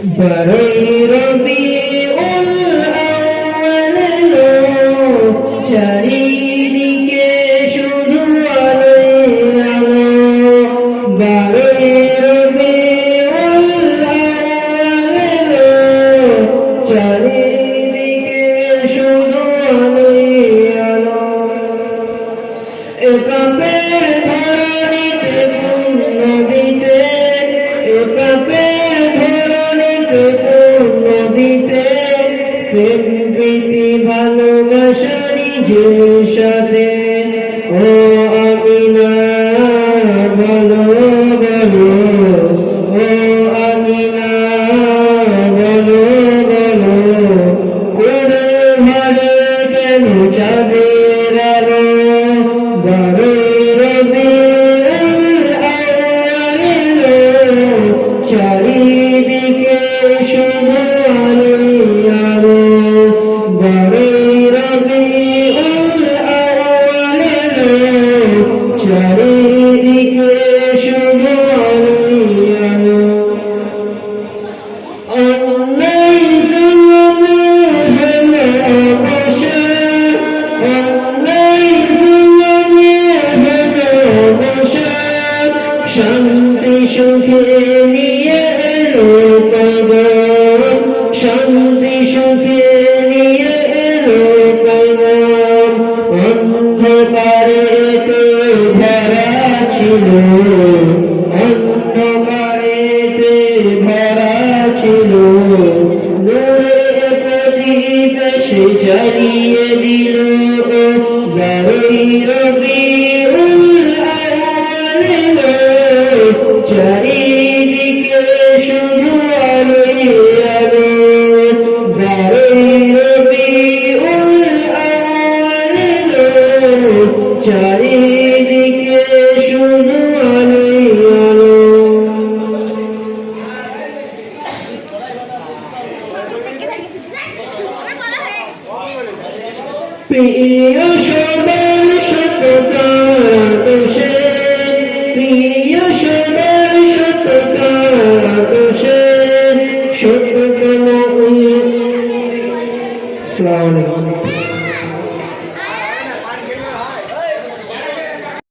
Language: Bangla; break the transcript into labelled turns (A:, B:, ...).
A: বারোই রবিউল আউয়াল এলো, চারিদিকে শুধু আলোয় আলো। বারোই রবিউল আউয়াল এলো, চারিদিকে শুধু আলোয় আলো। এ পাপের ধরণীতে পুণ্য দিতে, এ পাপের ধরণীতে পুণ্য দিতে, প্রেম প্রীতি ভালোবাসা নিজের সাথে। ও আমিনা বলো বলো, ও আমিনা বলো বলো, করে ভালো কেন চাঁদের আলো। বারোই রবিউল আউয়াল এলো, চারিদিকে শুধু আলোয় আলো। বারোই রবিউল আউয়াল এলো, চারিদিকে শুধু আলোয় আলো। অন্যায় জুলুমে হলো অবসান, অন্যায় জুলুমে হলো অবসান, শান্তি সুখে নিয়ে এলো পয়গাম, শান্তি সুখে নিয়ে এলো পয়গাম। অন্ধকারেতে ভরা ছিল, অন্ধকারেতে ভরা ছিল, নূরের প্রদীপ সে জ্বালিয়ে দিল। বারোই রবিউল আউয়াল এলো, চারিদিকে শুধু আলোয় আলো। বারোই রবিউল আউয়াল এলো, চারিদিকে শুধু আলোয় আলো। প্রিয় সবাই